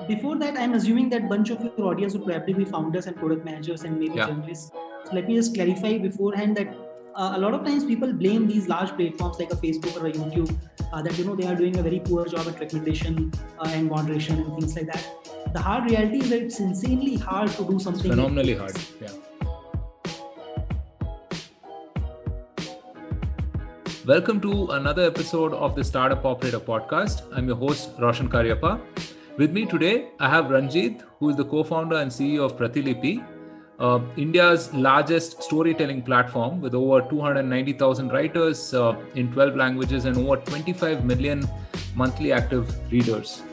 Before that, I'm assuming that bunch of your audience would probably be founders and product managers and maybe Yeah. journalists. So let me just clarify beforehand that a lot of times people blame these large platforms like a Facebook or a YouTube that they are doing a very poor job at recommendation and moderation and things like that. The hard reality is that it's insanely hard to do It's something like phenomenally hard. this. Yeah. Welcome to another episode of the Startup Operator podcast. I'm your host, Roshan Karyappa. With me today, I have Ranjit, who is the co-founder and CEO of Pratilipi, India's largest storytelling platform with over 290,000 writers in 12 languages and over 25 million monthly active readers.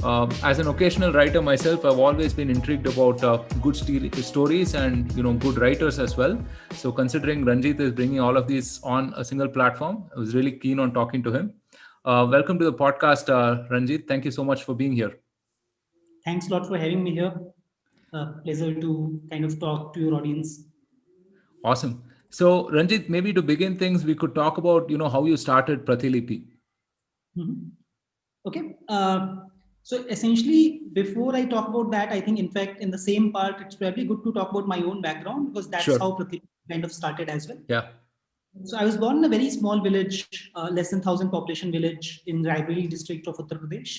As an occasional writer myself, I've always been intrigued about good stories and good writers as well. So considering Ranjit is bringing all of these on a single platform, I was really keen on talking to him. Welcome to the podcast, Ranjit. Thank you so much for being here. Thanks a lot for having me here. Pleasure to kind of talk to your audience. Awesome. So Ranjit, maybe to begin things, we could talk about how you started Pratilipi. Mhm. Okay. So essentially, before I talk about that, I think in fact in the same part, it's probably good to talk about my own background because that's Sure. how Pratik kind of started as well. Yeah. So I was born in a very small village, less than 1,000 population village in Raebareli district of Uttar Pradesh.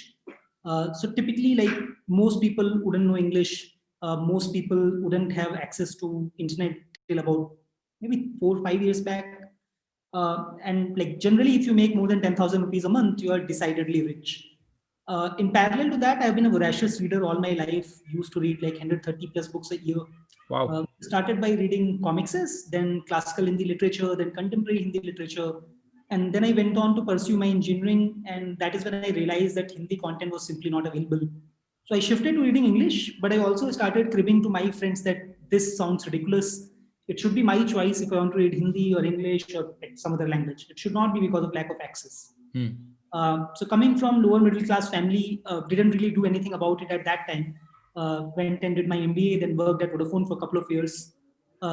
So typically, like most people wouldn't know English. Most people wouldn't have access to internet till about maybe 4 or 5 years back. And like generally, if you make more than 10,000 rupees a month, you are decidedly rich. In parallel to that, I've been a voracious reader all my life. Used to read like 130 plus books a year. Wow. Started by reading comics, then classical Hindi literature, then contemporary Hindi literature. And then I went on to pursue my engineering. And that is when I realized that Hindi content was simply not available. So I shifted to reading English, but I also started cribbing to my friends that this sounds ridiculous. It should be my choice if I want to read Hindi or English or like some other language. It should not be because of lack of access. So coming from lower middle class family, didn't really do anything about it at that time. Went and did my MBA, then worked at Vodafone for a couple of years.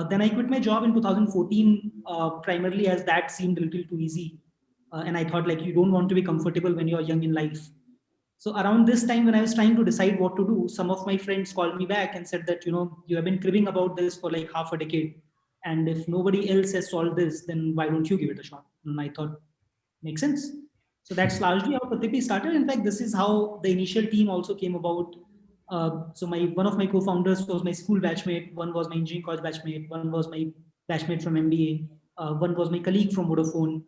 Then I quit my job in 2014, primarily as that seemed a little too easy. And I thought like you don't want to be comfortable when you're young in life. So around this time, when I was trying to decide what to do, some of my friends called me back and said that you have been cribbing about this for like half a decade, and if nobody else has solved this, then why don't you give it a shot? And I thought, makes sense. So that's largely how Prathipi started. In fact, this is how the initial team also came about. So my one of my co-founders was my school batchmate, one was my engineering college batchmate, one was my batchmate from MBA, one was my colleague from Vodafone.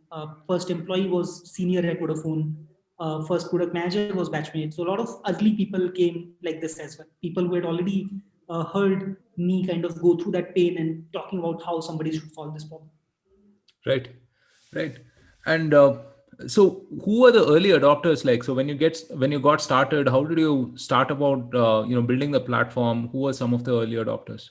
First employee was senior at Vodafone. First product manager was batchmate. So a lot of early people came like this as well. People who had already heard me kind of go through that pain and talking about how somebody should solve this problem. Right. Right. And so who are the early adopters like? So when you got started, how did you start about building the platform? Who were some of the early adopters?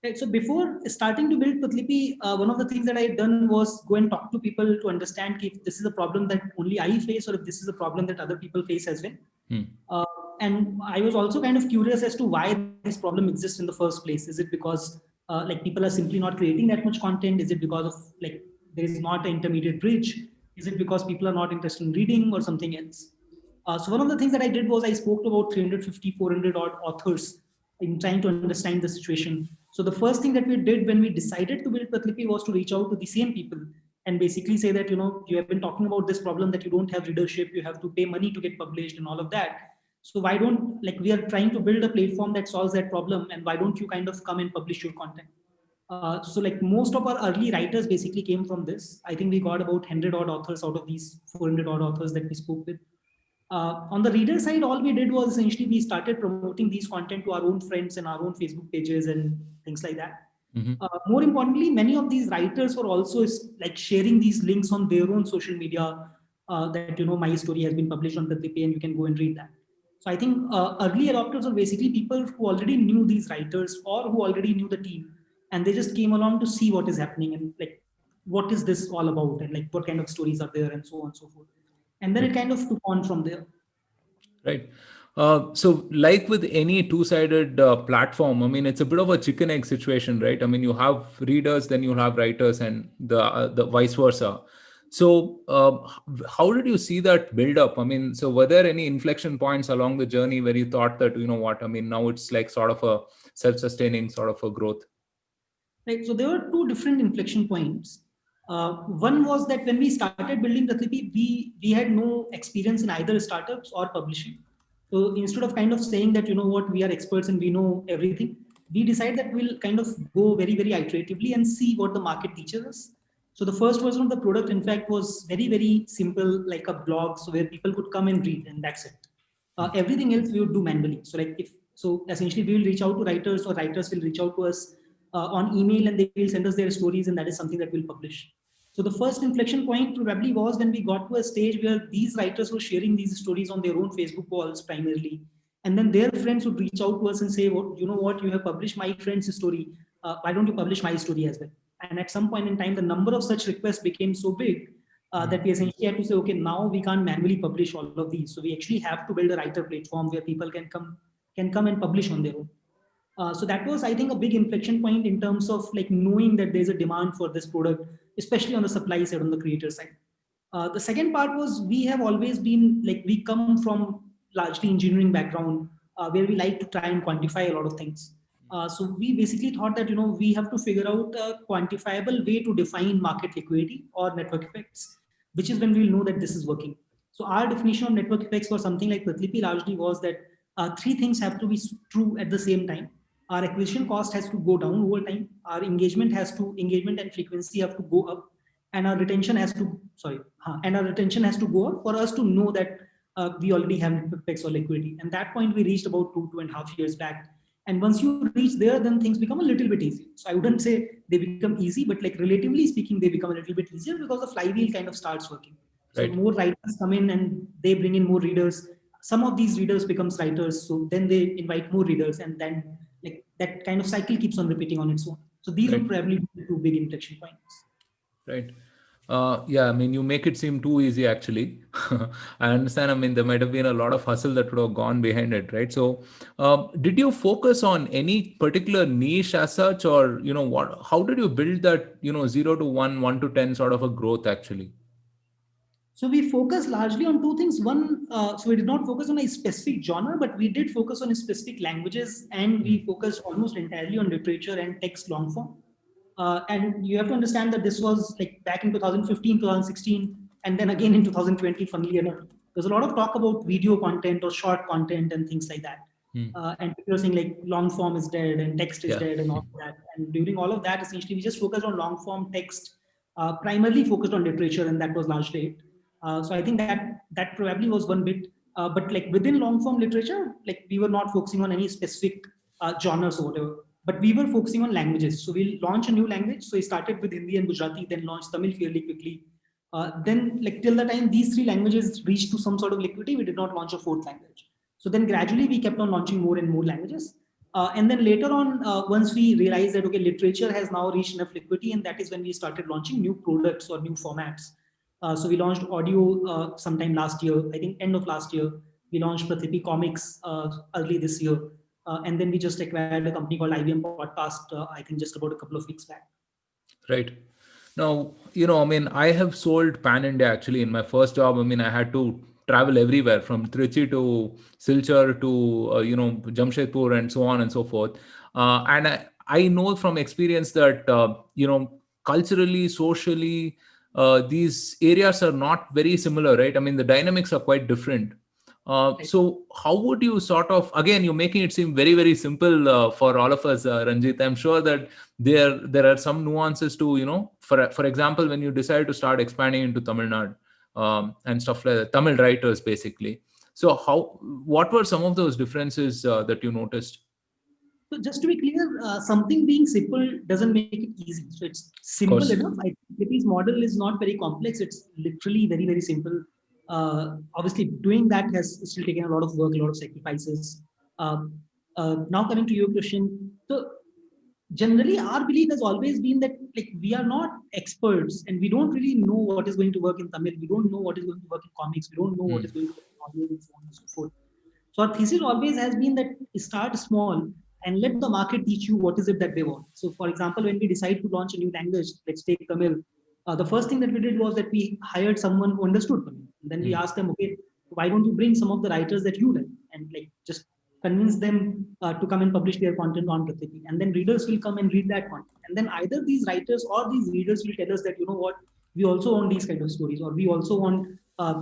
Right. So before starting to build Putlipi, one of the things that I had done was go and talk to people to understand if this is a problem that only I face or if this is a problem that other people face as well. Uh, and I was also kind of curious as to why this problem exists in the first place. Is it because like people are simply not creating that much content? Is it because of like there is not an intermediate bridge? Is it because people are not interested in reading or something else? So one of the things that I did was I spoke to about 350, 400 odd authors in trying to understand the situation. So the first thing that we did when we decided to build Pratlipi was to reach out to the same people and basically say that, you have been talking about this problem that you don't have readership, you have to pay money to get published and all of that. So why don't, like, we are trying to build a platform that solves that problem, and why don't you kind of come and publish your content? So like most of our early writers basically came from this. I think we got about 100 odd authors out of these 400 odd authors that we spoke with. On the reader side, all we did was essentially we started promoting these content to our own friends and our own Facebook pages and things like that. More importantly, many of these writers were also like sharing these links on their own social media that my story has been published on Pratlipi and you can go and read that. So I think early adopters were basically people who already knew these writers or who already knew the team, and they just came along to see what is happening and like what is this all about and like what kind of stories are there and so on and so forth. And then it Right. kind of took on from there. Right. So, like with any two-sided platform, I mean, it's a bit of a chicken egg situation, right? I mean, you have readers, then you have writers, and the vice versa. So, how did you see that build up? I mean, so were there any inflection points along the journey where you thought that, you know what, I mean, now it's like sort of a self-sustaining sort of a growth? Right. So there were two different inflection points. One was that when we started building Pratilipi, we had no experience in either startups or publishing. So instead of kind of saying that, you know what, we are experts and we know everything, we decided that we'll kind of go very iteratively and see what the market teaches us. So the first version of the product, in fact, was very simple, like a blog, so where people could come and read, and that's it. Everything else we would do manually. So like if so, essentially we will reach out to writers, or writers will reach out to us on email, and they will send us their stories, and that is something that we'll publish. So the first inflection point probably was when we got to a stage where these writers were sharing these stories on their own Facebook walls primarily, and then their friends would reach out to us and say, "What, you know what, you have published my friend's story. Why don't you publish my story as well?" And at some point in time, the number of such requests became so big that we essentially had to say, okay, now we can't manually publish all of these. So we actually have to build a writer platform where people can come and publish on their own. So that was, I think, a big inflection point in terms of like knowing that there's a demand for this product, especially on the supply side, on the creator side. The second part was we have always been like, we come from largely engineering background where we like to try and quantify a lot of things. So we basically thought that, we have to figure out a quantifiable way to define market liquidity or network effects, which is when we'll know that this is working. So our definition of network effects for something like Pratilipi largely was that three things have to be true at the same time. Our acquisition cost has to go down over time. Our engagement and frequency have to go up, and our retention has to go up for us to know that we already have network effects or liquidity. And that point we reached about 2.5 years back. And once you reach there, then things become a little bit easier. So I wouldn't say they become easy, but like relatively speaking, they become a little bit easier because the flywheel kind of starts working. So Right. more writers come in and they bring in more readers. Some of these readers becomes writers, so then they invite more readers, and then like that kind of cycle keeps on repeating on its own. So these Right. would probably be the two big inflection points. Right. Yeah, I mean, you make it seem too easy, actually. I understand. I mean, there might have been a lot of hustle that would have gone behind it, right? So, did you focus on any particular niche as such, or, how did you build that, 0 to 1, 1 to 10 sort of a growth, actually? So we focus largely on two things. One, so we did not focus on a specific genre, but we did focus on specific languages, and we focused almost entirely on literature and text long form. And you have to understand that this was like back in 2015, 2016, and then again in 2020, funnily enough. There's a lot of talk about video content or short content and things like that. And people are saying like long form is dead and text is dead and all of that. And during all of that, essentially, we just focused on long form text, primarily focused on literature, and that was largely it. So I think that probably was one bit. But like within long form literature, like we were not focusing on any specific genres or whatever, but we were focusing on languages. So we'll launch a new language. So we started with Hindi and Gujarati, then launched Tamil fairly quickly. Then like till the time these three languages reached to some sort of liquidity, we did not launch a fourth language. So then gradually we kept on launching more and more languages. And then later on, once we realized that, okay, literature has now reached enough liquidity, and that is when we started launching new products or new formats. So we launched audio sometime last year, I think end of last year. We launched Pratilipi Comics early this year. And then we just acquired a company called IBM Podcast, I think just about a couple of weeks back. Right. Now, I mean, I have sold Pan India actually in my first job. I mean, I had to travel everywhere from Trichy to Silchar to, Jamshedpur and so on and so forth. And I know from experience that, culturally, socially, these areas are not very similar, right? I mean, the dynamics are quite different. So how would you sort of, again, you're making it seem very simple for all of us, Ranjit. I'm sure that there are some nuances to, for example, when you decide to start expanding into Tamil Nadu and stuff like that, Tamil writers basically. So what were some of those differences that you noticed? So just to be clear, something being simple doesn't make it easy. So it's simple enough. I think Lipi's model is not very complex. It's literally very simple. Obviously, doing that has still taken a lot of work, a lot of sacrifices. Now coming to your question, so generally our belief has always been that like we are not experts and we don't really know what is going to work in Tamil. We don't know what is going to work in comics. We don't know what is going to work in audio and so on and so forth. So our thesis always has been that start small and let the market teach you what is it that they want. So for example, when we decide to launch a new language, let's take Tamil. The first thing that we did was that we hired someone who understood Tamil. And then we asked them, okay, why don't you bring some of the writers that you like and like just convince them to come and publish their content on Pratilipi. And then readers will come and read that content. And then either these writers or these readers will tell us that, you know what, we also want these kind of stories, or we also want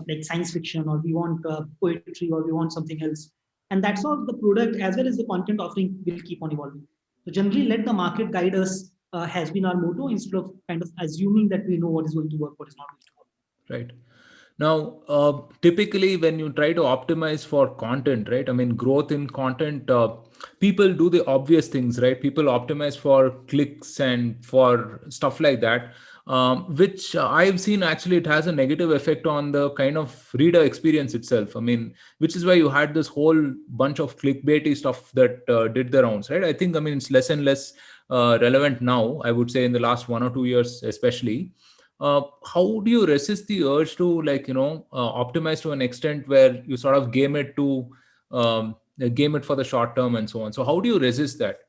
like science fiction, or we want poetry, or we want something else. And that's how the product as well as the content offering will keep on evolving. So generally let the market guide us has been our motto, instead of kind of assuming that we know what is going to work, what is not going to work. Right. Now, typically when you try to optimize for content, right? I mean, growth in content, people do the obvious things, right? People optimize for clicks and for stuff like that, which I've seen actually it has a negative effect on the kind of reader experience itself. I mean, which is why you had this whole bunch of clickbaity stuff that did the rounds, right? I think, I mean, it's less and less relevant now, I would say in the last 1 or 2 years, especially. How do you resist the urge to optimize to an extent where you sort of game it for the short term and so on? So how do you resist that?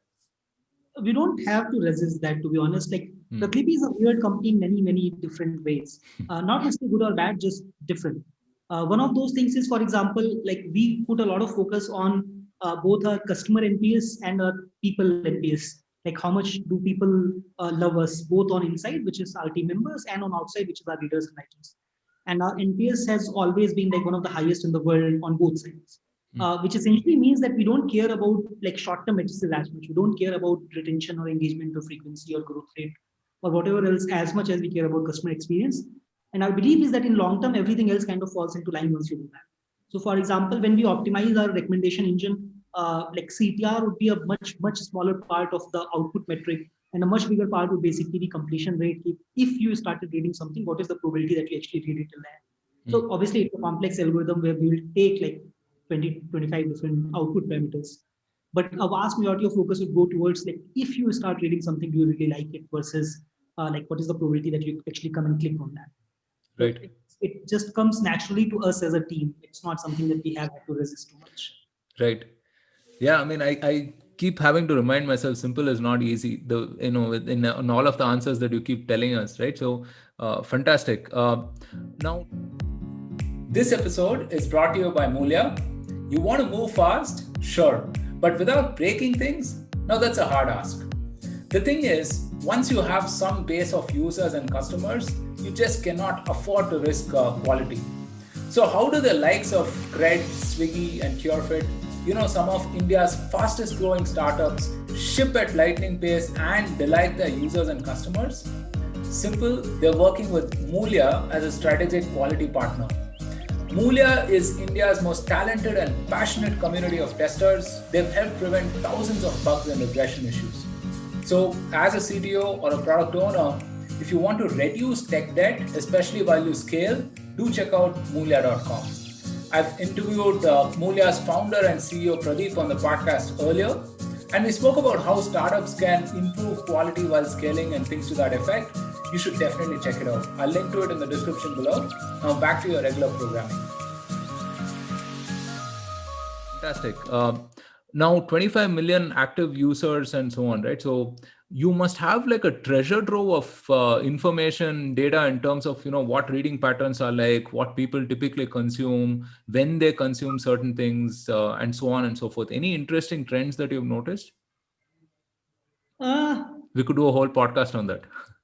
We don't have to resist that, to be honest. Like Pratilipi is a weird company in many different ways. Not necessarily good or bad, just different. One of those things is, for example, like we put a lot of focus on both our customer NPS and our people NPS. Like how much do people love us, both on inside, which is our team members, and on outside, which is our readers and writers. And our NPS has always been like one of the highest in the world on both sides. Which essentially means that we don't care about like short-term metrics as much. We don't care about retention or engagement or frequency or growth rate or whatever else as much as we care about customer experience. And our belief is that in long term, everything else kind of falls into line once you do that. So for example, when we optimize our recommendation engine, like CTR would be a much smaller part of the output metric, and a much bigger part would basically be completion rate. If you started reading something, what is the probability that you actually read it till the end? So obviously it's a complex algorithm where we will take like 20-25 different output parameters, but a vast majority of focus would go towards like if you start reading something, do you really like it, versus like what is the probability that you actually come and click on that. Right. So it just comes naturally to us as a team. It's not something that we have to resist too much. Right. Yeah, I mean, I keep having to remind myself simple is not easy, in all of the answers that you keep telling us, right? So fantastic. Now this episode is brought to you by Mulya. You want to move fast? Sure. But without breaking things? Now that's a hard ask. The thing is, once you have some base of users and customers, you just cannot afford to risk quality. So how do the likes of Cred, Swiggy and CureFit, some of India's fastest growing startups, ship at lightning pace and delight their users and customers? Simple, they're working with Mulya as a strategic quality partner. Mulya is India's most talented and passionate community of testers. They've helped prevent thousands of bugs and regression issues. So as a CTO or a product owner, if you want to reduce tech debt, especially while you scale, do check out Mulya.com. I've interviewed Mulya's founder and CEO Pradeep on the podcast earlier, and we spoke about how startups can improve quality while scaling and things to that effect. You should definitely check it out. I'll link to it in the description below. Now back to your regular programming. Fantastic. Now 25 million active users and so on, right? So you must have like a treasure trove of information, data in terms of, what reading patterns are like, what people typically consume, when they consume certain things, and so on and so forth. Any interesting trends that you've noticed? We could do a whole podcast on that.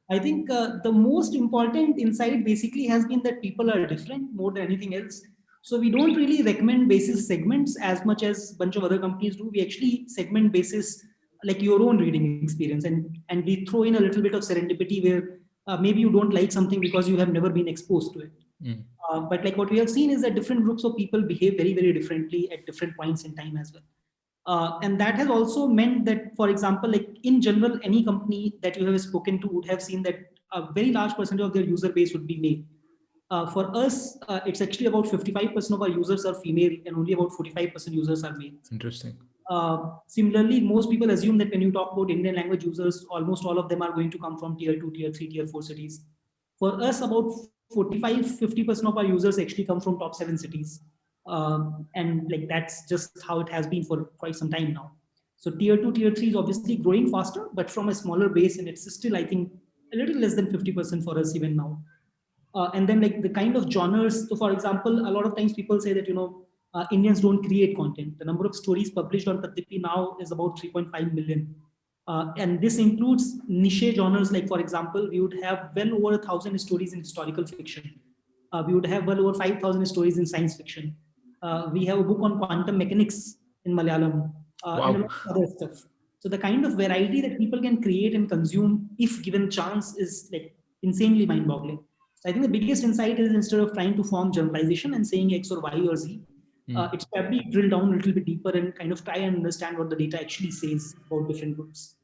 I think the most important insight basically has been that people are different more than anything else. So we don't really recommend basis segments as much as a bunch of other companies do. We actually segment basis like your own reading experience, and we throw in a little bit of serendipity where maybe you don't like something because you have never been exposed to it. But like what we have seen is that different groups of people behave very differently at different points in time as well. And that has also meant that, for example, like in general, any company that you have spoken to would have seen that a very large percentage of their user base would be male. For us, it's actually about 55% of our users are female and only about 45% users are male. Interesting. Similarly, most people assume that when you talk about Indian language users, almost all of them are going to come from tier 2, tier 3, tier 4 cities. For us, about 45-50% of our users actually come from top 7 cities. And like that's just how it has been for quite some time now. So tier 2, tier 3 is obviously growing faster, but from a smaller base, and it's still, I think, a little less than 50% for us even now. And then like the kind of genres. So for example, a lot of times people say that, Indians don't create content. The number of stories published on Pratilipi now is about 3.5 million. And this includes niche genres. Like for example, we would have well over 1,000 stories in historical fiction. We would have well over 5,000 stories in science fiction. We have a book on quantum mechanics in Malayalam, and a Wow. lot of other stuff. So the kind of variety that people can create and consume if given chance is like insanely mind-boggling. So I think the biggest insight is, instead of trying to form generalization and saying X or Y or Z, it's probably drill down a little bit deeper and kind of try and understand what the data actually says about different groups.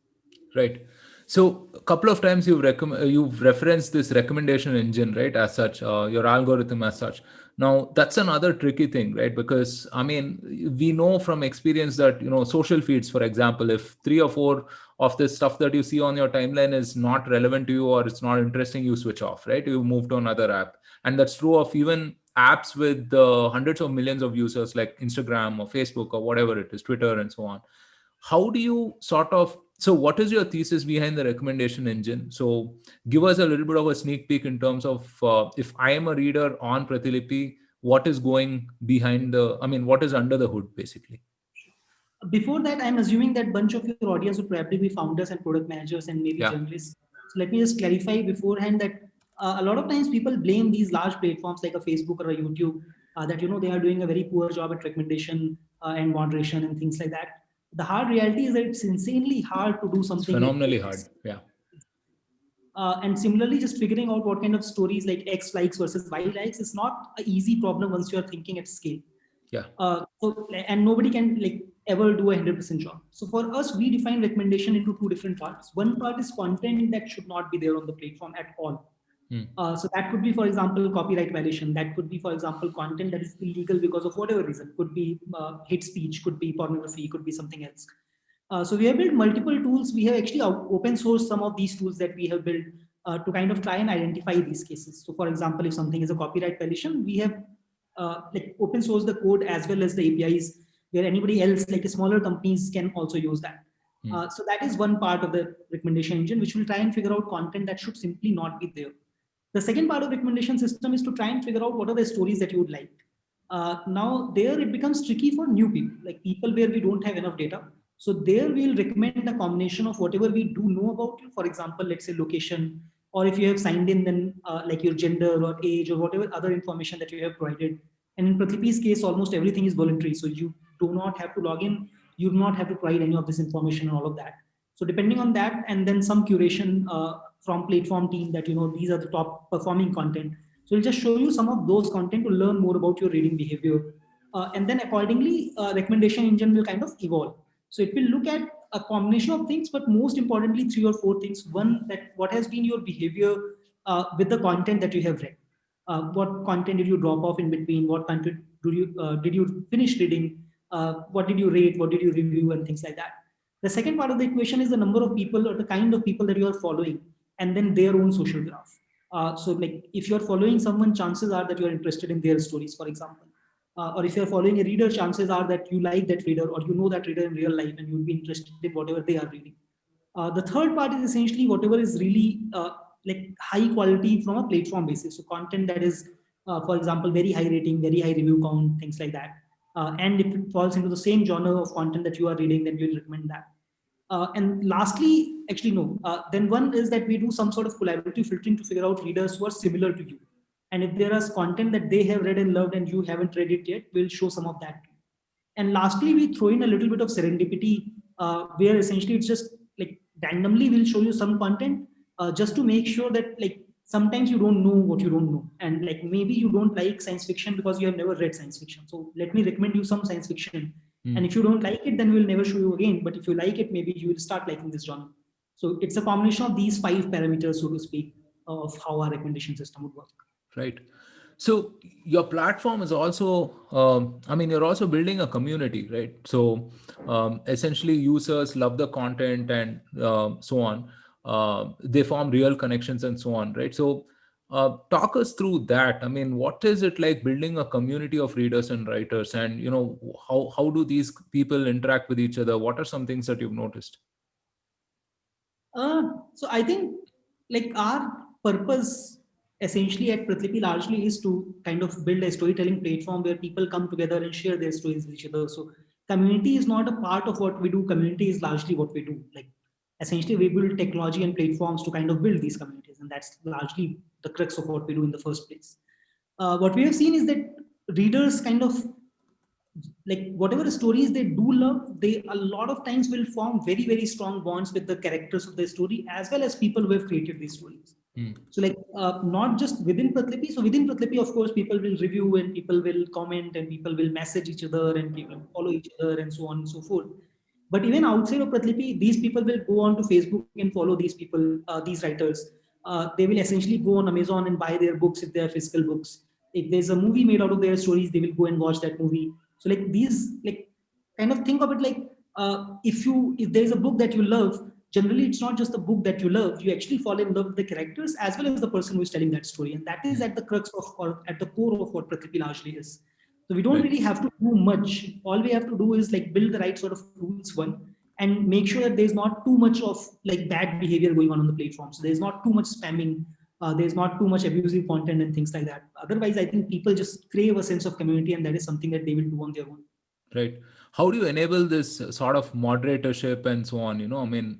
Right. So a couple of times you've referenced this recommendation engine, right? As such, your algorithm as such. Now that's another tricky thing, right? Because I mean, we know from experience that social feeds, for example, if 3 or 4 of this stuff that you see on your timeline is not relevant to you or it's not interesting, you switch off, right? You move to another app, and that's true of even apps with hundreds of millions of users like Instagram or Facebook or whatever it is, Twitter and so on. How do you so what is your thesis behind the recommendation engine? So give us a little bit of a sneak peek in terms of if I am a reader on Pratilipi, what is going behind what is under the hood basically? Before that, I'm assuming that bunch of your audience would probably be founders and product managers and maybe Yeah. journalists. So let me just clarify beforehand that a lot of times people blame these large platforms like a Facebook or a YouTube that they are doing a very poor job at recommendation and moderation and things like that. The hard reality is that it's insanely hard to do It's something like phenomenally hard. this. Yeah. And similarly, just figuring out what kind of stories like X likes versus Y likes is not an easy problem once you are thinking at scale. Yeah. And nobody can like ever do 100% job. So for us, we define recommendation into 2 different parts. One part is content that should not be there on the platform at all. So that could be, for example, copyright violation. That could be, for example, content that is illegal because of whatever reason. Could be hate speech, could be pornography, could be something else. So we have built multiple tools. We have actually open sourced some of these tools that we have built to kind of try and identify these cases. So for example, if something is a copyright violation, we have like open source the code as well as the APIs where anybody else, like smaller companies, can also use that. So that is one part of the recommendation engine, which will try and figure out content that should simply not be there. The second part of recommendation system is to try and figure out what are the stories that you would like. Now there it becomes tricky for new people, like people where we don't have enough data. So there we'll recommend a combination of whatever we do know about you. For example, let's say location, or if you have signed in, then like your gender or age or whatever other information that you have provided. And in Pratilipi's case, almost everything is voluntary. So you do not have to log in. You do not have to provide any of this information and all of that. So depending on that, and then some curation from platform team that, these are the top performing content. So we'll just show you some of those content to learn more about your reading behavior. And then accordingly, recommendation engine will kind of evolve. So it will look at a combination of things, but most importantly, 3 or 4 things. One, that what has been your behavior with the content that you have read. What content did you drop off in between? What content did you finish reading? What did you rate? What did you review? And things like that. The second part of the equation is the number of people or the kind of people that you are following, and then their own social graph. So like if you're following someone, chances are that you're interested in their stories, for example. Or if you're following a reader, chances are that you like that reader or you know that reader in real life and you'll be interested in whatever they are reading. The third part is essentially whatever is really like high quality from a platform basis. So content that is, for example, very high rating, very high review count, things like that. And if it falls into the same genre of content that you are reading, then we'll recommend that. And lastly, actually no, then one is that we do some sort of collaborative filtering to figure out readers who are similar to you. And if there is content that they have read and loved and you haven't read it yet, we'll show some of that. And lastly, we throw in a little bit of serendipity, where essentially it's just like randomly we'll show you some content just to make sure that like sometimes you don't know what you don't know. And like maybe you don't like science fiction because you have never read science fiction. So let me recommend you some science fiction. And if you don't like it, then we'll never show you again. But if you like it, maybe you will start liking this genre. So it's a combination of these 5 parameters, so to speak, of how our recommendation system would work. Right. So your platform is also, you're also building a community, right? So essentially users love the content and so on. They form real connections and so on, right? So talk us through that. I mean, what is it like building a community of readers and writers, and how do these people interact with each other? What are some things that you've noticed? So I think like our purpose essentially at Pratilipi largely is to kind of build a storytelling platform where people come together and share their stories with each other. So community is not a part of what we do. Community is largely what we do. Like essentially we build technology and platforms to kind of build these communities. And that's largely the crux of what we do in the first place. What we have seen is that readers kind of like whatever stories they do love, they a lot of times will form very very strong bonds with the characters of the story as well as people who have created these stories. So like not just within Pratilipi. So within Pratilipi, of course, people will review and people will comment and people will message each other and people follow each other and so on and so forth. But even outside of Pratilipi, these people will go on to Facebook and follow these people, these writers. They will essentially go on Amazon and buy their books if they are physical books. If there's a movie made out of their stories, they will go and watch that movie. So like these, like kind of think of it like if there's a book that you love, generally it's not just the book that you love. You actually fall in love with the characters as well as the person who is telling that story, and that is at the crux of or at the core of what Pratilipi largely is. So we don't really have to do much. All we have to do is like build the right sort of rules one and make sure that there's not too much of like bad behavior going on the platform. So there's not too much spamming, there's not too much abusive content and things like that. Otherwise, I think people just crave a sense of community, and that is something that they will do on their own. Right. How do you enable this sort of moderatorship and so on? I mean,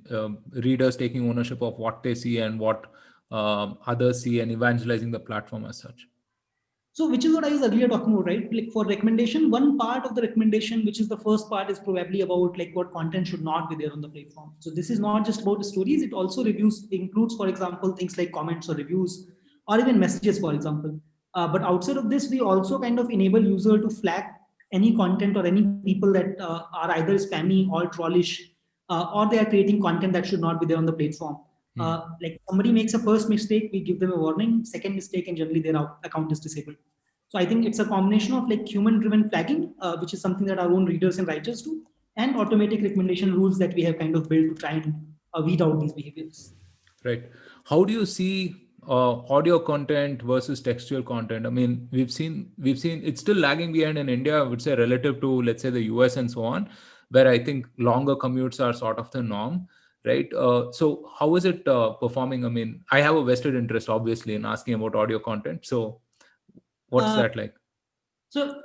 readers taking ownership of what they see and what others see and evangelizing the platform as such. So which is what I was earlier talking about, right? Like for recommendation, one part of the recommendation, which is the first part, is probably about like what content should not be there on the platform. So this is not just about the stories. It also includes, for example, things like comments or reviews or even messages, for example. But outside of this, we also kind of enable user to flag any content or any people that are either spammy or trollish, or they are creating content that should not be there on the platform. Like somebody makes a first mistake, we give them a warning. Second mistake, and generally their account is disabled. So I think it's a combination of like human-driven flagging, which is something that our own readers and writers do, and automatic recommendation rules that we have kind of built to try and weed out these behaviors. Right. How do you see audio content versus textual content? I mean, we've seen it's still lagging behind in India, I would say, relative to, let's say, the US and so on, where I think longer commutes are sort of the norm, right? So how is it performing? I mean, I have a vested interest, obviously, in asking about audio content. So what's that like? So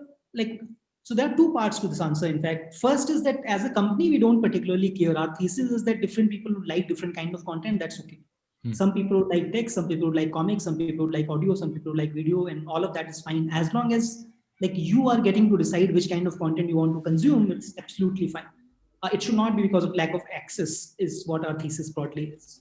there are two parts to this answer. In fact, first is that as a company, we don't particularly care. Our thesis is that different people would like different kind of content. That's okay. Some people would like text, some people would like comics, some people would like audio, some people would like video, and all of that is fine. As long as like you are getting to decide which kind of content you want to consume, it's absolutely fine. It should not be because of lack of access, is what our thesis broadly is.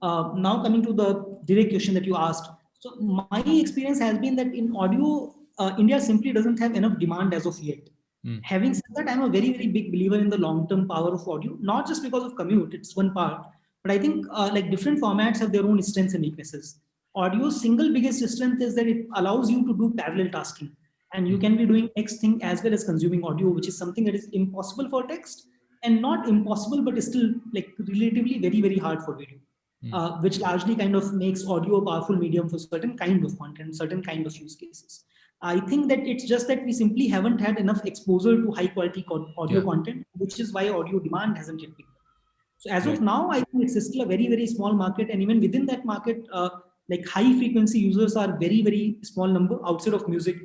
Now coming to the direct question that you asked. So my experience has been that in audio, India simply doesn't have enough demand as of yet. Having said that, I'm a very, very big believer in the long-term power of audio, not just because of commute, it's one part, but I think like different formats have their own strengths and weaknesses. Audio's single biggest strength is that it allows you to do parallel tasking, and you can be doing X thing as well as consuming audio, which is something that is impossible for text, and not impossible, but still like relatively very, very hard for video. Which largely kind of makes audio a powerful medium for certain kind of content, certain kind of use cases. I think that it's just that we simply haven't had enough exposure to high quality audio content, which is why audio demand hasn't yet picked up. So as of now, I think it's still a very, very small market. And even within that market, like high frequency users are very, very small number outside of music.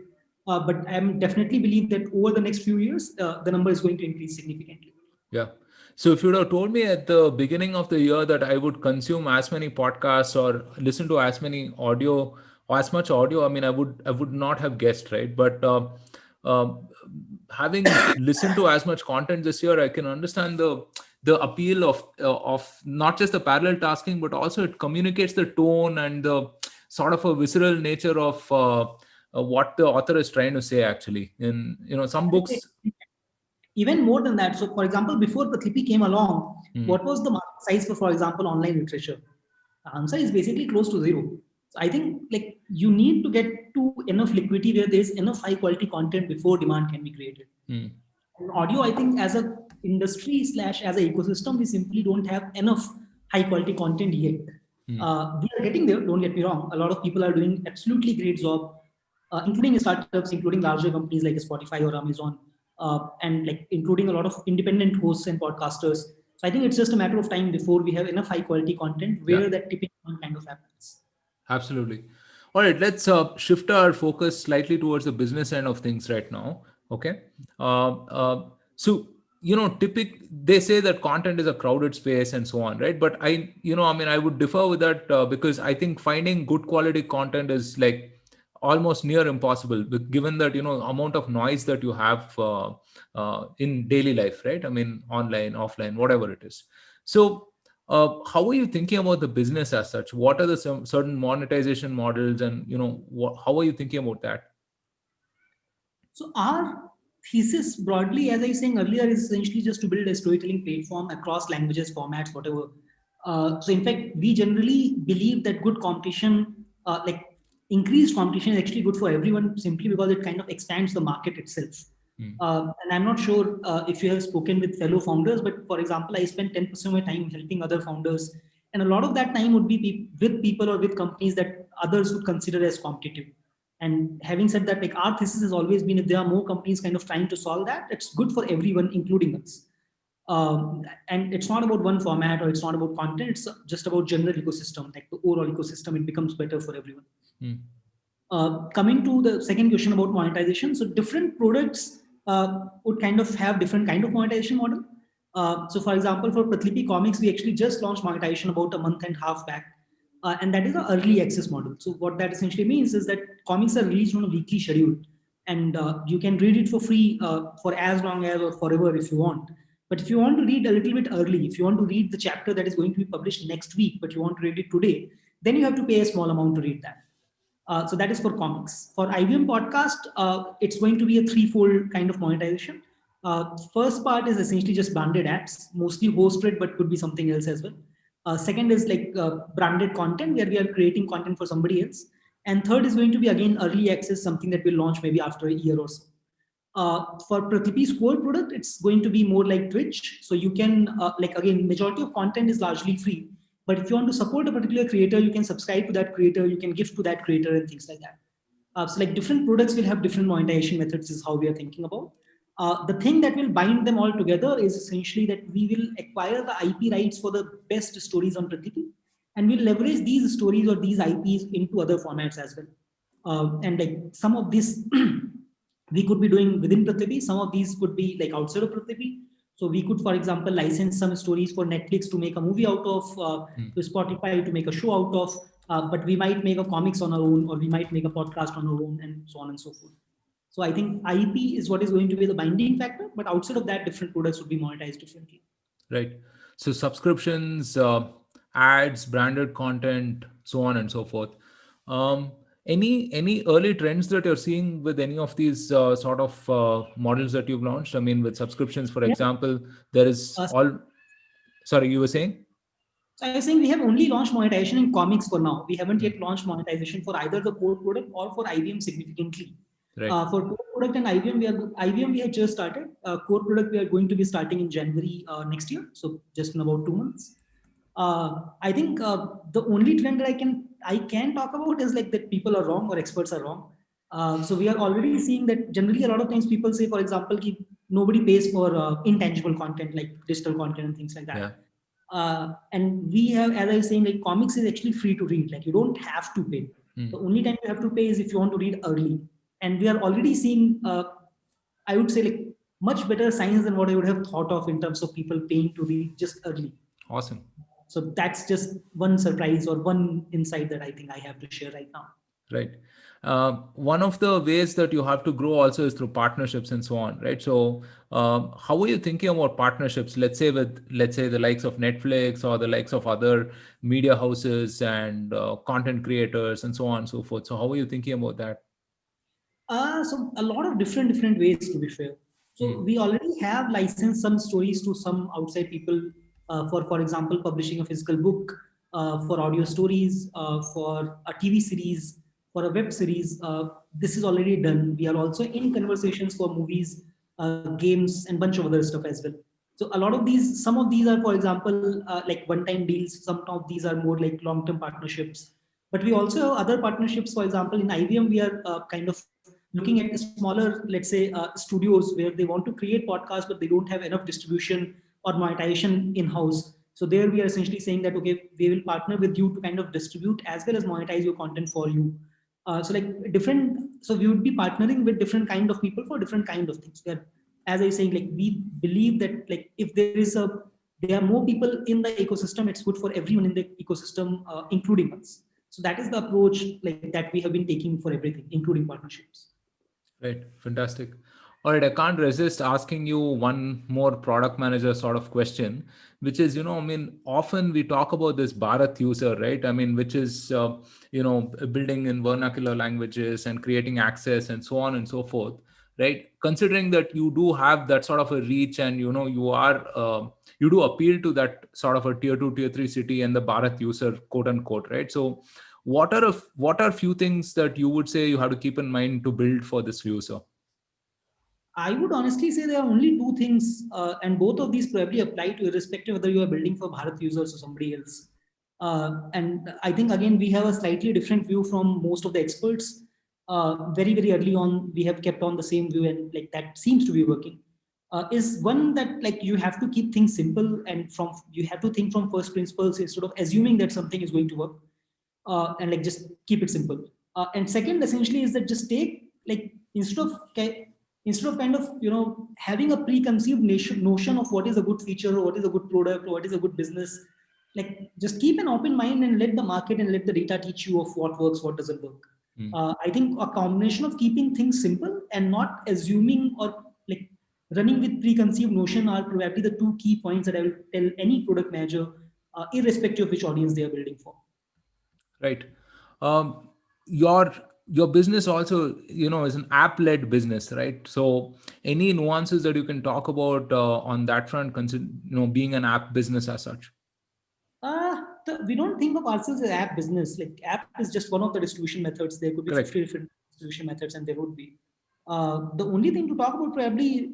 But I definitely believe that over the next few years, the number is going to increase significantly. Yeah. So if you would have told me at the beginning of the year that I would consume as many podcasts or listen to as many audio or as much audio, I mean, I would not have guessed, right? But having listened to as much content this year, I can understand the appeal of not just the parallel tasking, but also it communicates the tone and the sort of a visceral nature of what the author is trying to say. Actually, in some books. Even more than that. So, for example, before Pratilipi came along, what was the market size for example, online literature? The answer is basically close to zero. So I think like you need to get to enough liquidity where there is enough high quality content before demand can be created. In audio, I think as a industry / as an ecosystem, we simply don't have enough high quality content yet. We are getting there. Don't get me wrong. A lot of people are doing absolutely great job, including startups, including larger companies like Spotify or Amazon. And like including a lot of independent hosts and podcasters. So I think it's just a matter of time before we have enough high quality content where that tipping point kind of happens. Absolutely. All right, let's shift our focus slightly towards the business end of things right now. Okay. So, they say that content is a crowded space and so on, right? But I would differ with that because I think finding good quality content is like almost near impossible, given that, amount of noise that you have in daily life, right? I mean, online, offline, whatever it is. So, how are you thinking about the business as such? What are the certain monetization models, and how are you thinking about that? So our thesis broadly, as I was saying earlier, is essentially just to build a storytelling platform across languages, formats, whatever. So in fact, we generally believe that good competition, like increased competition, is actually good for everyone simply because it kind of expands the market itself. And I'm not sure if you have spoken with fellow founders, but for example, I spend 10% of my time helping other founders. And a lot of that time would be with people or with companies that others would consider as competitive. And having said that, like our thesis has always been if there are more companies kind of trying to solve that, it's good for everyone, including us. And it's not about one format or it's not about content, it's just about general ecosystem, like the overall ecosystem, it becomes better for everyone. Coming to the second question about monetization, so different products would kind of have different kind of monetization model. So for example, for Pratilipi Comics, we actually just launched monetization about a month and a half back. And that is an early access model. So what that essentially means is that comics are released on a weekly schedule, and you can read it for free for as long as or forever if you want. But if you want to read a little bit early, if you want to read the chapter that is going to be published next week, but you want to read it today, then you have to pay a small amount to read that. So that is for comics. For IVM podcast, it's going to be a threefold kind of monetization. First part is essentially just branded ads, mostly hosted, but could be something else as well. Second is like branded content where we are creating content for somebody else. And third is going to be again early access, something that will launch maybe after a year or so. For Pratilipi's core product, it's going to be more like Twitch. So you can, like again, majority of content is largely free. But if you want to support a particular creator, you can subscribe to that creator, you can gift to that creator and things like that. So like different products will have different monetization methods is how we are thinking about. The thing that will bind them all together is essentially that we will acquire the IP rights for the best stories on Pratilipi, and we'll leverage these stories or these IPs into other formats as well. And like some of this we could be doing within Pratilipi, some of these could be like outside of Pratilipi. So we could, for example, license some stories for Netflix to make a movie out of, to Spotify to make a show out of, but we might make a comics on our own, or we might make a podcast on our own, and so on and so forth. So I think IP is what is going to be the binding factor, but outside of that, different products would be monetized differently. Right. So subscriptions, ads, branded content, so on and so forth. Any early trends that you're seeing with any of these sort of models that you've launched? I mean, with subscriptions, for example, there is all. Sorry, you were saying? So I was saying we have only launched monetization in comics for now. We haven't yet launched monetization for either the core product or for IVM significantly. Right. For core product and IVM we have just started. Core product we are going to be starting in January next year, so just in about 2 months. I think the only trend that I can talk about is like that people are wrong or experts are wrong. So we are already seeing that generally a lot of times people say, for example, nobody pays for intangible content like digital content and things like that. Yeah. And we have, as I was saying, like comics is actually free to read. Like you don't have to pay. The only time you have to pay is if you want to read early. And we are already seeing, I would say, like much better signs than what I would have thought of in terms of people paying to read just early. Awesome. So that's just one surprise or one insight that I think I have to share right now. Right. One of the ways that you have to grow also is through partnerships and so on, right? So how are you thinking about partnerships, let's say the likes of Netflix or the likes of other media houses and content creators and so on and so forth? So how are you thinking about that? So a lot of different ways, to be fair. So we already have licensed some stories to some outside people for example, publishing a physical book, for audio stories, for a TV series, for a web series. This is already done. We are also in conversations for movies, games, and bunch of other stuff as well. So a lot of these, some of these are, for example, like one-time deals. Some of these are more like long-term partnerships. But we also have other partnerships. For example, in IVM, we are kind of looking at smaller, let's say, studios where they want to create podcasts, but they don't have enough distribution or monetization in-house. So there we are essentially saying that, okay, we will partner with you to kind of distribute as well as monetize your content for you. So we would be partnering with different kind of people for different kind of things. As I was saying, like we believe that like if there are more people in the ecosystem, it's good for everyone in the ecosystem, including us. So that is the approach like that we have been taking for everything, including partnerships. Right. Fantastic. All right. I can't resist asking you one more product manager sort of question, which is, often we talk about this Bharat user, right? Which is, building in vernacular languages and creating access and so on and so forth, right? Considering that you do have that sort of a reach and, you do appeal to that sort of a tier 2, tier 3 city and the Bharat user, quote unquote, right? So what are few things that you would say you have to keep in mind to build for this user? I would honestly say there are only two things, and both of these probably apply to irrespective whether you are building for Bharat users or somebody else. And I think again we have a slightly different view from most of the experts. Very very early on, we have kept on the same view, and like that seems to be working. Is one that like you have to keep things simple, and you have to think from first principles instead of assuming that something is going to work, and like just keep it simple. And second, essentially, is that just take like instead of kind of having a preconceived notion of what is a good feature or what is a good product or what is a good business, like just keep an open mind and let the market and let the data teach you of what works, what doesn't work. I think a combination of keeping things simple and not assuming or like running with preconceived notion are probably the two key points that I will tell any product manager, irrespective of which audience they are building for. Right. Your business also, is an app-led business, right? So any nuances that you can talk about on that front, being an app business as such? We don't think of ourselves as app business. Like app is just one of the distribution methods. There could be 50 different distribution methods, and there would be. The only thing to talk about probably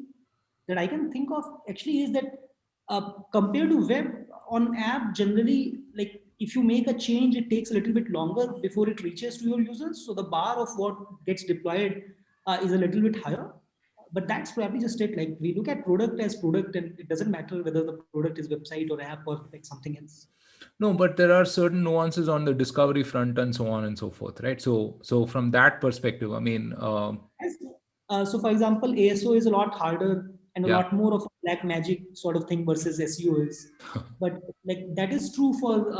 that I can think of actually is that compared to web, on app generally, like if you make a change, it takes a little bit longer before it reaches to your users. So the bar of what gets deployed is a little bit higher. But that's probably just it. Like we look at product as product, and it doesn't matter whether the product is website or app or like something else. No, but there are certain nuances on the discovery front and so on and so forth, right? So from that perspective, so for example, ASO is a lot harder and a lot more of a black magic sort of thing versus SEO is. But like that is true for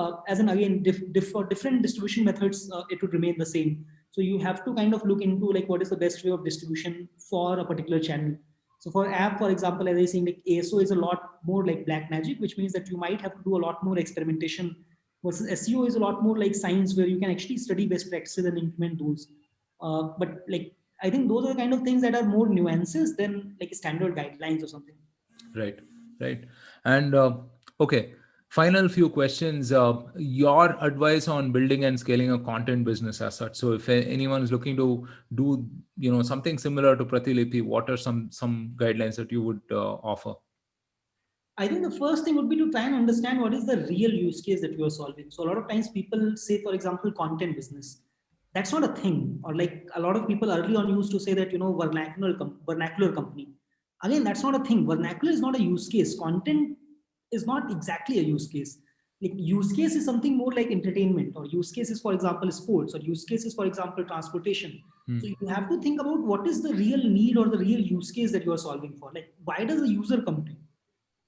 for different distribution methods, it would remain the same. So you have to kind of look into like what is the best way of distribution for a particular channel. So for app, for example, as I was saying, like ASO is a lot more like black magic, which means that you might have to do a lot more experimentation versus SEO is a lot more like science where you can actually study best practices and implement those. But like, I think those are the kind of things that are more nuances than like standard guidelines or something. Right. And okay, final few questions. Your advice on building and scaling a content business as such. So if anyone is looking to do, something similar to Pratilipi, what are some guidelines that you would offer? I think the first thing would be to try and understand what is the real use case that you are solving. So a lot of times people say, for example, content business. That's not a thing. Or like a lot of people early on used to say that, vernacular company. Again, that's not a thing. Vernacular is not a use case. Content is not exactly a use case. Like use case is something more like entertainment, or use cases, for example, sports, or use cases, for example, transportation. So you have to think about what is the real need or the real use case that you are solving for. Like why does a user come to you?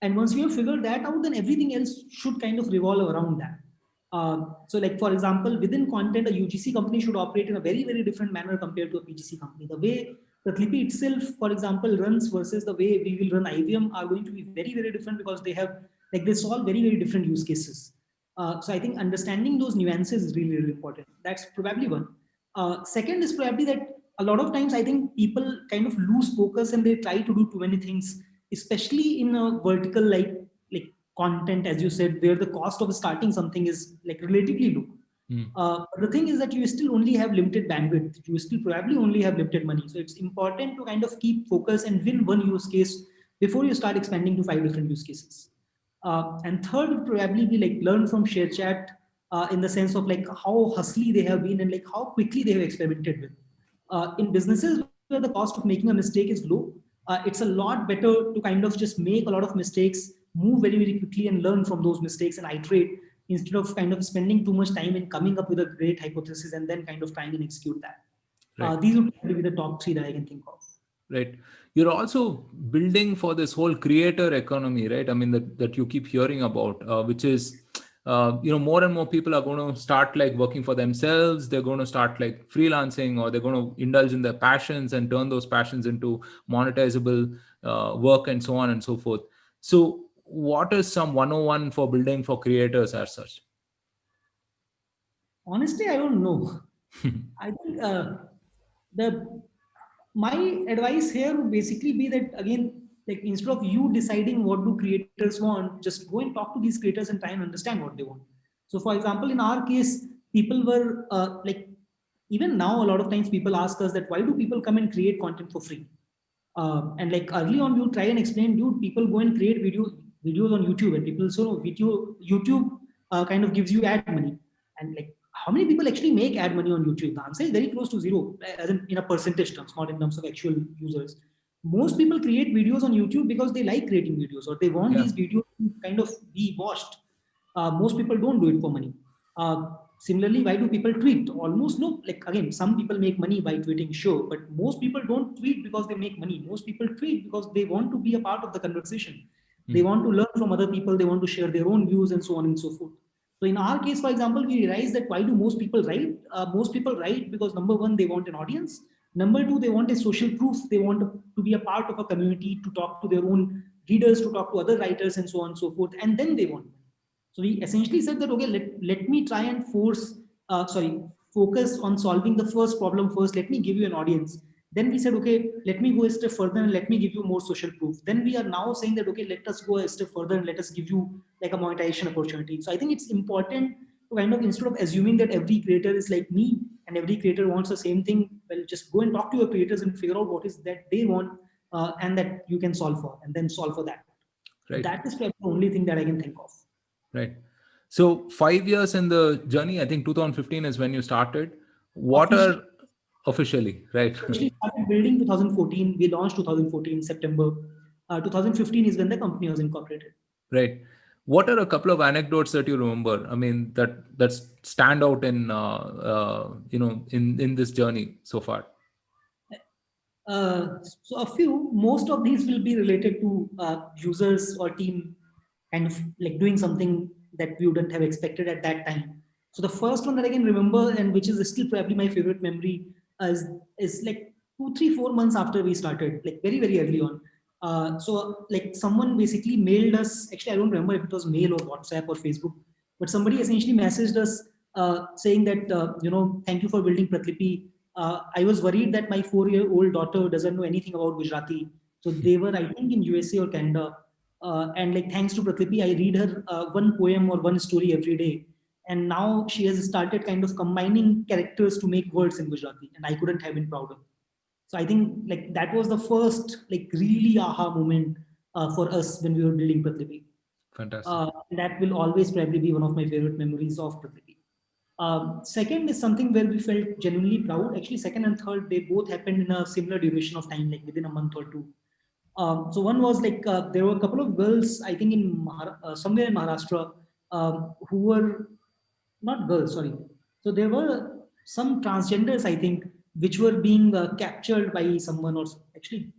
And once you have figured that out, then everything else should kind of revolve around that. So like, for example, within content, a UGC company should operate in a very, very different manner compared to a PGC company. The way Pratilipi itself, for example, runs versus the way we will run IVM are going to be very, very different because they solve very, very different use cases. So I think understanding those nuances is really, really important. That's probably one. Second is probably that a lot of times I think people kind of lose focus and they try to do too many things, especially in a vertical like content, as you said, where the cost of starting something is like relatively low. But the thing is that you still only have limited bandwidth. You still probably only have limited money. So it's important to kind of keep focus and win one use case before you start expanding to 5 different use cases. And third would probably be like learn from ShareChat in the sense of like how hustly they have been and like how quickly they have experimented with. In businesses where the cost of making a mistake is low, it's a lot better to kind of just make a lot of mistakes move very, very quickly and learn from those mistakes and iterate instead of kind of spending too much time in coming up with a great hypothesis and then kind of trying and execute that. Right. These would be the top three that I can think of. Right. You're also building for this whole creator economy, right? I mean, that you keep hearing about, which is, more and more people are going to start like working for themselves. They're going to start like freelancing, or they're going to indulge in their passions and turn those passions into monetizable work and so on and so forth. So what is some 101 for building for creators as such? Honestly, I don't know. I think my advice here would basically be that, again, like instead of you deciding what do creators want, just go and talk to these creators and try and understand what they want. So for example, in our case, people were like, even now a lot of times people ask us that why do people come and create content for free? And like early on, you try and explain, dude, people go and create videos on YouTube, and people YouTube kind of gives you ad money. And like, how many people actually make ad money on YouTube? The answer is very close to zero, as in a percentage terms, not in terms of actual users. Most people create videos on YouTube because they like creating videos, or they want these videos to kind of be watched. Most people don't do it for money. Similarly, why do people tweet? Almost no. Like again, some people make money by tweeting, sure, but most people don't tweet because they make money. Most people tweet because they want to be a part of the conversation. They want to learn from other people. They want to share their own views and so on and so forth. So in our case, for example, we realized that why do most people write? Most people write because number one, they want an audience. Number two, they want a social proof. They want to be a part of a community, to talk to their own readers, to talk to other writers, and so on and so forth. And then they want. So we essentially said that, okay, let me try and focus on solving the first problem first. Let me give you an audience. Then we said, okay, let me go a step further and let me give you more social proof. Then we are now saying that, okay, let us go a step further and let us give you like a monetization opportunity. So I think it's important to kind of, instead of assuming that every creator is like me and every creator wants the same thing, well, just go and talk to your creators and figure out what is that they want and that you can solve for, and then solve for that. Right. That is probably the only thing that I can think of. Right. So 5 years in the journey, I think 2015 is when you started. What are officially, right? Officially started building 2014. We launched 2014 September. 2015 is when the company was incorporated. Right. What are a couple of anecdotes that you remember? I mean, that stand out in in this journey so far. So a few. Most of these will be related to users or team kind of like doing something that we wouldn't have expected at that time. So the first one that I can remember, and which is still probably my favorite memory, is like 2, 3, 4 months after we started, like very, very early on. So like someone basically mailed us, actually I don't remember if it was mail or WhatsApp or Facebook, but somebody essentially messaged us saying that, thank you for building Pratilipi. I was worried that my 4-year-old daughter doesn't know anything about Gujarati. So they were, I think, in USA or Canada. And like, thanks to Pratilipi, I read her one poem or one story every day. And now she has started kind of combining characters to make words in Gujarati. And I couldn't have been prouder. So I think like that was the first like really aha moment for us when we were building Pratilipi. Fantastic. That will always probably be one of my favorite memories of Pratilipi. Second is something where we felt genuinely proud. Actually, second and third, they both happened in a similar duration of time, like within a month or two. So one was like there were a couple of girls, I think in somewhere in Maharashtra, who were not girls, sorry. So there were some transgenders, I think, which were being captured by someone, or actually,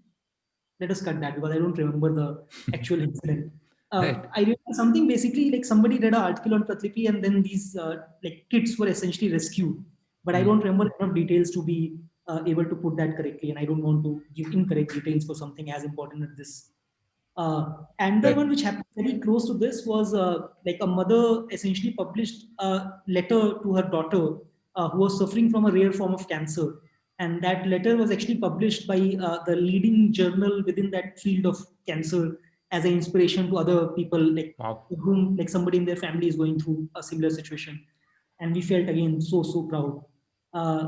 let us cut that because I don't remember the actual incident. Right. I remember something basically like somebody read an article on Pratilipi and then these like kids were essentially rescued. But I don't remember enough details to be able to put that correctly, and I don't want to give incorrect details for something as important as this. And the one which happened very close to this was like a mother essentially published a letter to her daughter who was suffering from a rare form of cancer. And that letter was actually published by the leading journal within that field of cancer as an inspiration to other people, like whom like somebody in their family is going through a similar situation. And we felt again so proud.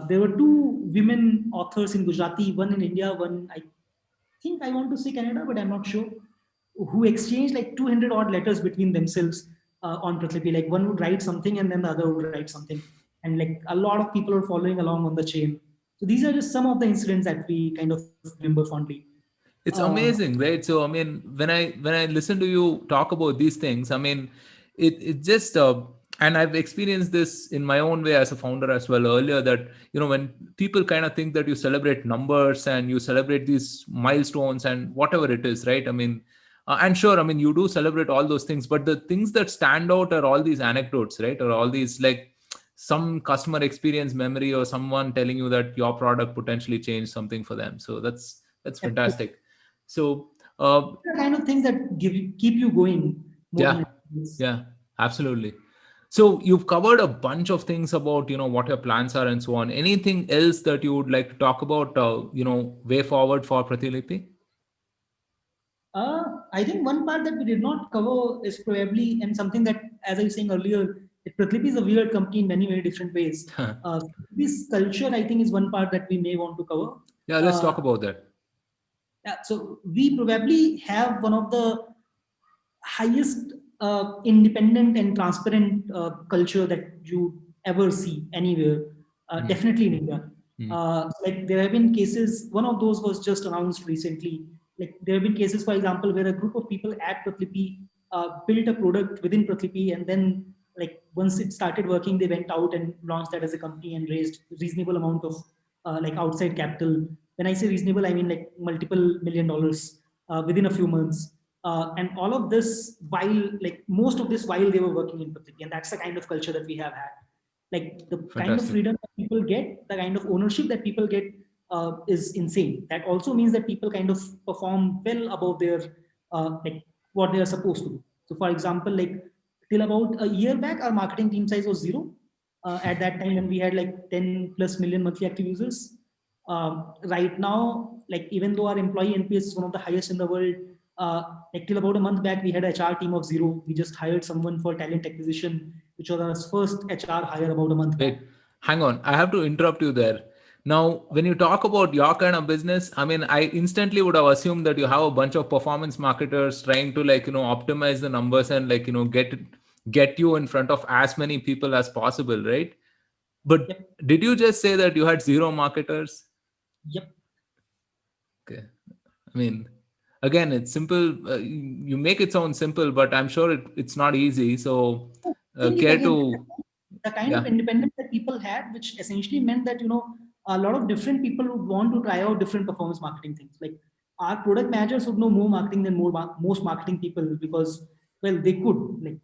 There were 2 women authors in Gujarati, one in India, one I think I want to say Canada, but I'm not sure, who exchanged like 200 odd letters between themselves on Pratilipi. Like one would write something and then the other would write something. And like a lot of people are following along on the chain. So these are just some of the incidents that we kind of remember fondly. It's amazing, right? So, I mean, when I listen to you talk about these things, I mean, it just and I've experienced this in my own way as a founder as well earlier, that when people kind of think that you celebrate numbers and you celebrate these milestones and whatever it is, right? I mean, and sure, I mean, you do celebrate all those things, but the things that stand out are all these anecdotes, right? Or all these, like, some customer experience memory or someone telling you that your product potentially changed something for them. So that's fantastic. So the kind of things that keep you going more than anything else. Yeah, absolutely. So you've covered a bunch of things about what your plans are and so on. Anything else that you would like to talk about way forward for Pratilipy? I think one part that we did not cover is probably, and something that, as I was saying earlier, Pratilipy is a weird company in many, very different ways. This culture, I think, is one part that we may want to cover. Yeah, let's talk about that. Yeah, so we probably have one of the highest independent and transparent culture that you ever see anywhere, definitely in India. Like there have been cases, one of those was just announced recently. Like there have been cases, for example, where a group of people at Pratilipy built a product within Pratilipy, and then like once it started working, they went out and launched that as a company and raised reasonable amount of like outside capital. When I say reasonable, I mean like multiple $1 million within a few months. And all of this while, like most of this while they were working in Pratilipy, and that's the kind of culture that we have had. Like the kind of freedom that people get, the kind of ownership that people get is insane. That also means that people kind of perform well above their like what they are supposed to do. So for example, like till about a year back, our marketing team size was 0. At that time when we had like 10 plus million monthly active users. Right now, like even though our employee NPS is one of the highest in the world, like till about a month back, we had a HR team of 0. We just hired someone for talent acquisition, which was our first HR hire about a month back. Wait, hang on. I have to interrupt you there. Now, when you talk about your kind of business, I mean, I instantly would have assumed that you have a bunch of performance marketers trying to optimize the numbers and get you in front of as many people as possible, right? But did you just say that you had 0 marketers? Yep. Okay. I mean, again, it's simple. You make it sound simple, but I'm sure it's not easy. So care to... The kind of independence that people had, which essentially meant that, a lot of different people would want to try out different performance marketing things. Like our product managers would know more marketing than most marketing people because, well, they could. Like,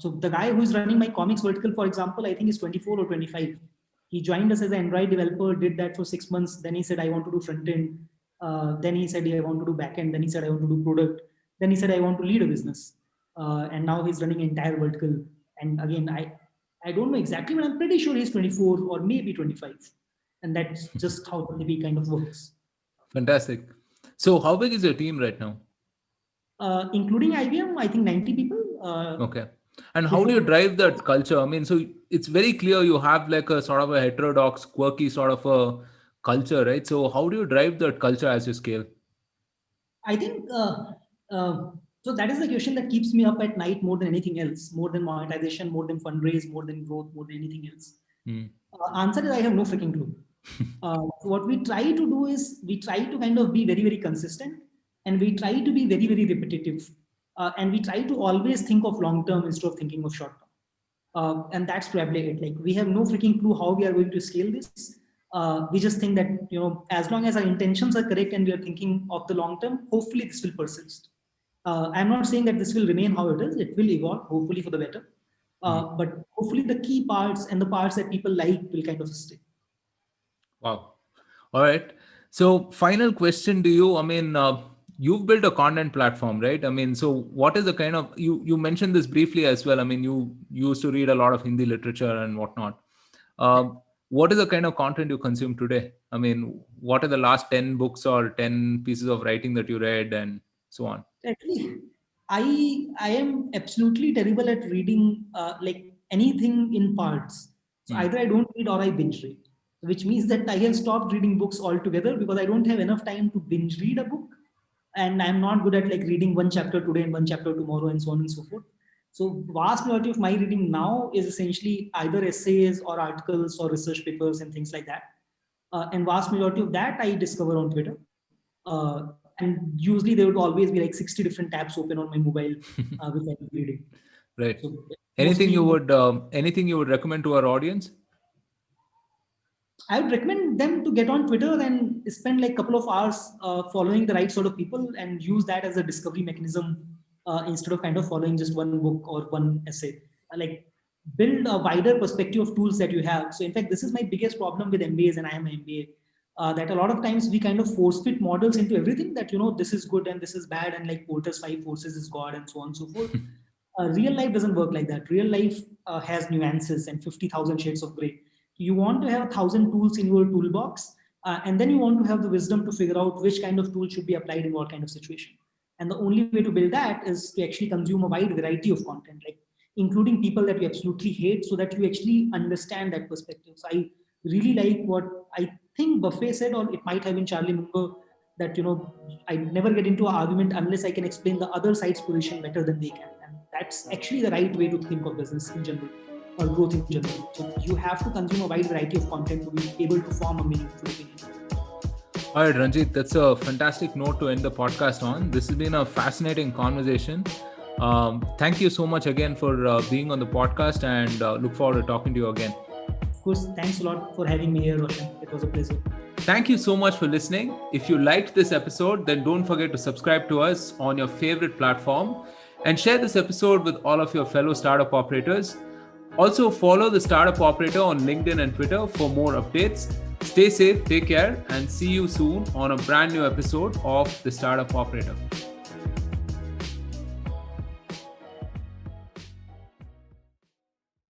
so the guy who is running my comics vertical, for example, I think is 24 or 25. He joined us as an Android developer, did that for 6 months. Then he said, I want to do front end. Then he said, I want to do back end. Then he said, I want to do product. Then he said, I want to lead a business. And now he's running an entire vertical. And again, I don't know exactly, but I'm pretty sure he's 24 or maybe 25. And that's just how Pratilipy kind of works. Fantastic. So how big is your team right now? Including IBM, I think 90 people. Okay. And how do you drive that culture? I mean, so it's very clear you have like a sort of a heterodox, quirky sort of a culture, right? So how do you drive that culture as you scale? I think, so that is the question that keeps me up at night more than anything else, more than monetization, more than fundraise, more than growth, more than anything else. Answer is I have no freaking clue. What we try to do is we try to kind of be very, very consistent, and we try to be very, very repetitive. And we try to always think of long term instead of thinking of short term. And that's probably it. Like we have no freaking clue how we are going to scale this. We just think that, as long as our intentions are correct and we are thinking of the long term, hopefully this will persist. I'm not saying that this will remain how it is. It will evolve, hopefully for the better. But hopefully the key parts and the parts that people like will kind of stay. Wow. All right. So final question to you. I mean, you've built a content platform, right? I mean, so what is the kind of, you mentioned this briefly as well. I mean, you used to read a lot of Hindi literature and whatnot. What is the kind of content you consume today? I mean, what are the last 10 books or 10 pieces of writing that you read and so on? Actually, I am absolutely terrible at reading like anything in parts. So either I don't read or I binge read, which means that I have stopped reading books altogether because I don't have enough time to binge read a book. And I'm not good at like reading one chapter today and one chapter tomorrow and so on and so forth. So vast majority of my reading now is essentially either essays or articles or research papers and things like that. And vast majority of that I discover on Twitter. and usually there would always be like 60 different tabs open on my mobile, which I was reading. Right. So, anything you would recommend to our audience? I would recommend them to get on Twitter and spend like a couple of hours following the right sort of people and use that as a discovery mechanism instead of kind of following just one book or one essay. Like build a wider perspective of tools that you have. So in fact, this is my biggest problem with MBAs, and I am an MBA, that a lot of times we kind of force fit models into everything that, this is good and this is bad, and like Porter's 5 forces is God and so on and so forth. Real life doesn't work like that. Real life has nuances and 50,000 shades of gray. You want to have 1,000 tools in your toolbox, and then you want to have the wisdom to figure out which kind of tool should be applied in what kind of situation. And the only way to build that is to actually consume a wide variety of content, like including people that you absolutely hate, so that you actually understand that perspective. So I really like what I think Buffett said, or it might have been Charlie Munger, that I never get into an argument unless I can explain the other side's position better than they can. And that's actually the right way to think of business in general, or growth in general. So you have to consume a wide variety of content to be able to form a meaningful opinion. All right, Ranjit, that's a fantastic note to end the podcast on. This has been a fascinating conversation. Thank you so much again for being on the podcast, and look forward to talking to you again. Of course, thanks a lot for having me here, Roshan. It was a pleasure. Thank you so much for listening. If you liked this episode, then don't forget to subscribe to us on your favorite platform and share this episode with all of your fellow startup operators. Also, follow the Startup Operator on LinkedIn and Twitter for more updates. Stay safe, take care, and see you soon on a brand new episode of the Startup Operator.